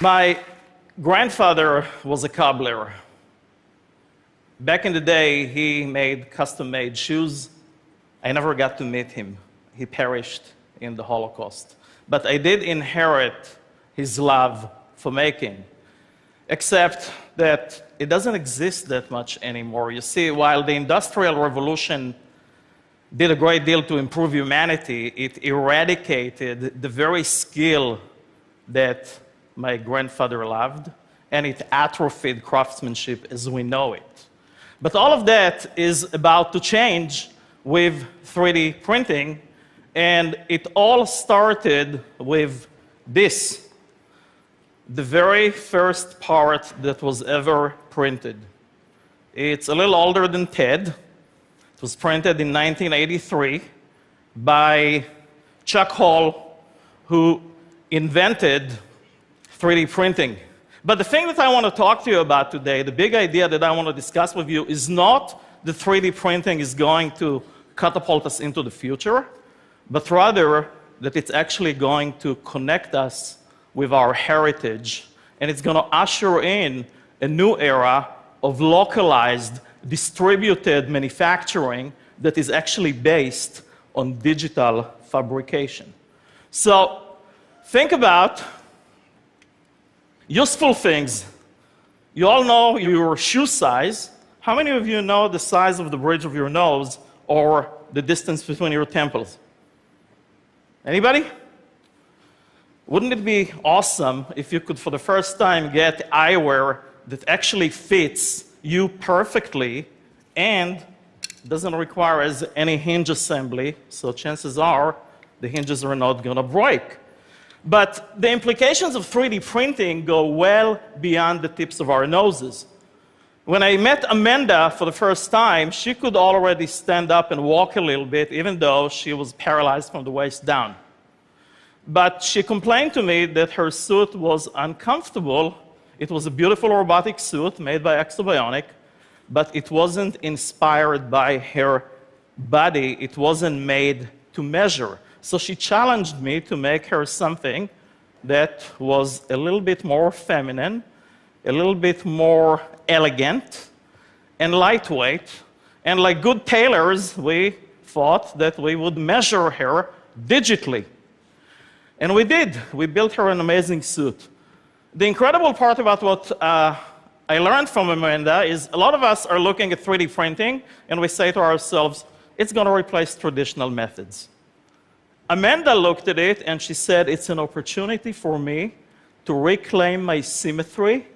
My grandfather was a cobbler. Back in the day, he made custom-made shoes. I never got to meet him. He perished in the Holocaust. But I did inherit his love for making, except that it doesn't exist that much anymore. You see, while the Industrial Revolution did a great deal to improve humanity, it eradicated the very skill that my grandfather loved, and it atrophied craftsmanship as we know it. But all of that is about to change with 3D printing, and it all started with this, the very first part that was ever printed. It's a little older than Ted. It was printed in 1983 by Chuck Hall, who invented 3D printing. But the thing that I want to talk to you about today, the big idea that I want to discuss with you, is not that 3D printing is going to catapult us into the future, but rather that it's actually going to connect us with our heritage, and it's going to usher in a new era of localized, distributed manufacturing that is actually based on digital fabrication. So think about useful things. You all know your shoe size. How many of you know the size of the bridge of your nose or the distance between your temples? Anybody? Wouldn't it be awesome if you could, for the first time, get eyewear that actually fits you perfectly and doesn't require any hinge assembly, so chances are the hinges are not going to break. But the implications of 3D printing go well beyond the tips of our noses. When I met Amanda for the first time, she could already stand up and walk a little bit, even though she was paralyzed from the waist down. But she complained to me that her suit was uncomfortable. It was a beautiful robotic suit made by Exobionic, but it wasn't inspired by her body. It wasn't made to measure. So she challenged me to make her something that was a little bit more feminine, a little bit more elegant, and lightweight. And like good tailors, we thought that we would measure her digitally. And we did. We built her an amazing suit. The incredible part about what I learned from Amanda is a lot of us are looking at 3D printing, and we say to ourselves, it's going to replace traditional methods. Amanda looked at it and she said, it's an opportunity for me to reclaim my symmetry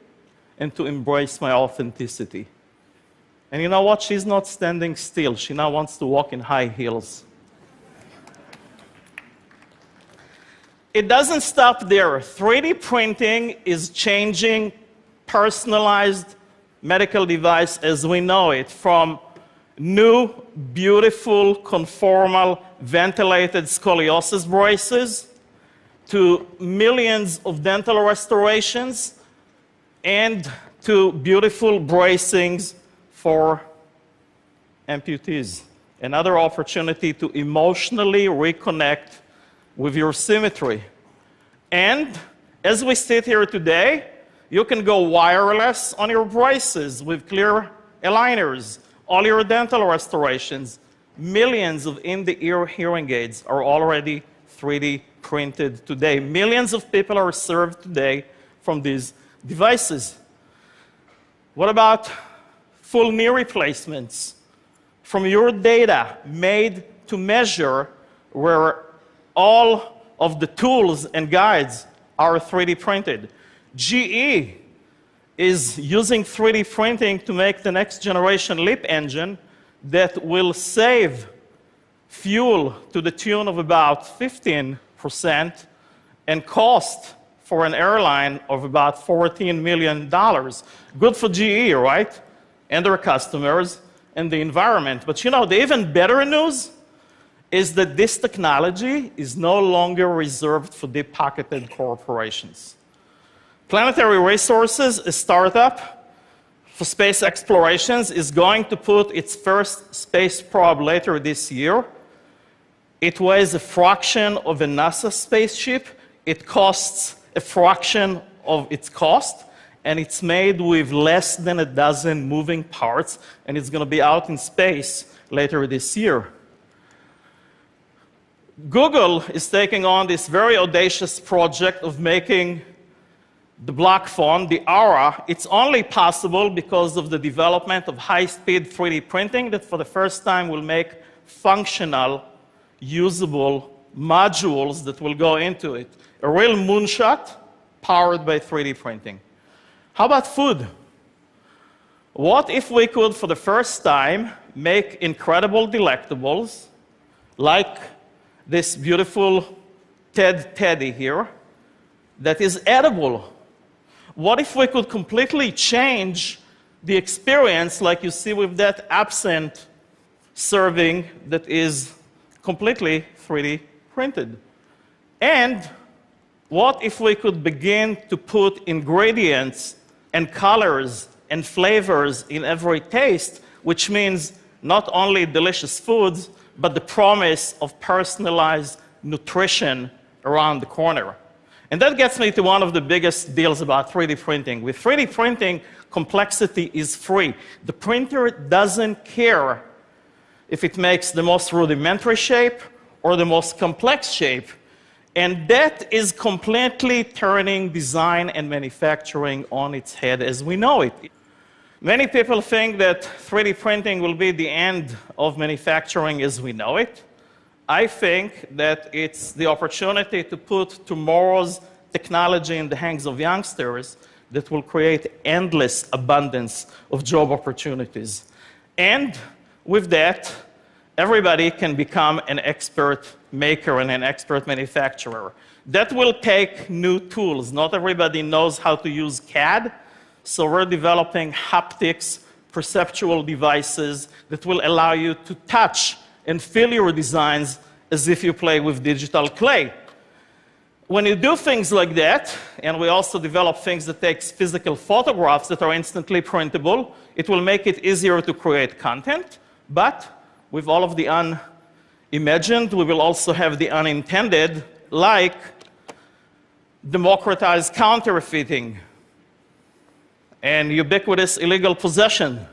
and to embrace my authenticity. And you know what? She's not standing still. She now wants to walk in high heels. It doesn't stop there. 3D printing is changing personalized medical device as we know it, from new, beautiful, conformal, ventilated scoliosis braces to millions of dental restorations and to beautiful bracings for amputees. Another opportunity to emotionally reconnect with your symmetry. And as we sit here today, you can go wireless on your braces with clear aligners. All your dental restorations, millions of in-the-ear hearing aids are already 3D printed today. Millions of people are served today from these devices. What about full knee replacements? From your data made to measure, where all of the tools and guides are 3D printed. GE is using 3D printing to make the next generation LEAP engine that will save fuel to the tune of about 15% and cost for an airline of about $14 million. Good for GE, right? And their customers and the environment. But you know, the even better news is that this technology is no longer reserved for deep-pocketed corporations. Planetary Resources, a startup for space explorations, is going to put its first space probe later this year. It weighs a fraction of a NASA spaceship. It costs a fraction of its cost, and it's made with less than a dozen moving parts, and it's going to be out in space later this year. Google is taking on this very audacious project of making the block phone, the Aura. It's only possible because of the development of high-speed 3D printing that for the first time will make functional, usable modules that will go into it. A real moonshot powered by 3D printing. How about food? What if we could, for the first time, make incredible delectables like this beautiful Teddy here that is edible? What if we could completely change the experience like you see with that absinthe serving that is completely 3D printed? And what if we could begin to put ingredients and colors and flavors in every taste, which means not only delicious foods, but the promise of personalized nutrition around the corner? And that gets me to one of the biggest deals about 3D printing. With 3D printing, complexity is free. The printer doesn't care if it makes the most rudimentary shape or the most complex shape. And that is completely turning design and manufacturing on its head as we know it. Many people think that 3D printing will be the end of manufacturing as we know it. I think that it's the opportunity to put tomorrow's technology in the hands of youngsters that will create endless abundance of job opportunities. And with that, everybody can become an expert maker and an expert manufacturer. That will take new tools. Not everybody knows how to use CAD, so we're developing haptics, perceptual devices that will allow you to touch and feel your designs as if you play with digital clay. When you do things like that, and we also develop things that take physical photographs that are instantly printable, it will make it easier to create content, but with all of the unimagined, we will also have the unintended, like democratized counterfeiting and ubiquitous illegal possession.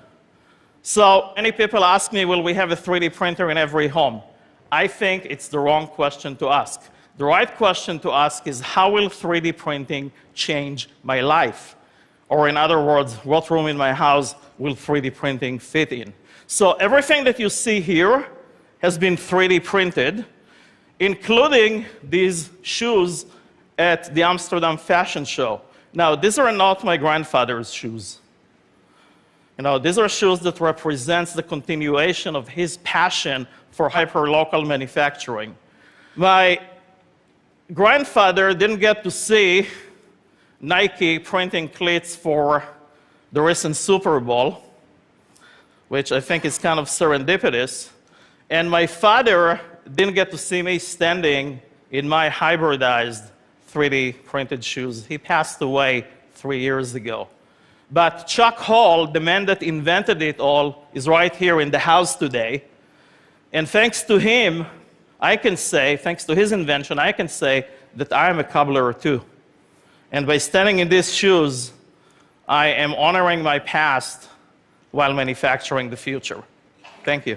So many people ask me, will we have a 3D printer in every home? I think it's the wrong question to ask. The right question to ask is, how will 3D printing change my life? Or in other words, what room in my house will 3D printing fit in? So everything that you see here has been 3D printed, including these shoes at the Amsterdam Fashion Show. Now, these are not my grandfather's shoes. You know, these are shoes that represent the continuation of his passion for hyperlocal manufacturing. My grandfather didn't get to see Nike printing cleats for the recent Super Bowl, which I think is kind of serendipitous. And my father didn't get to see me standing in my hybridized 3D printed shoes. He passed away 3 years ago. But Chuck Hall, the man that invented it all, is right here in the house today. And thanks to him, I can say, thanks to his invention, I can say that I am a cobbler too. And by standing in these shoes, I am honoring my past while manufacturing the future. Thank you.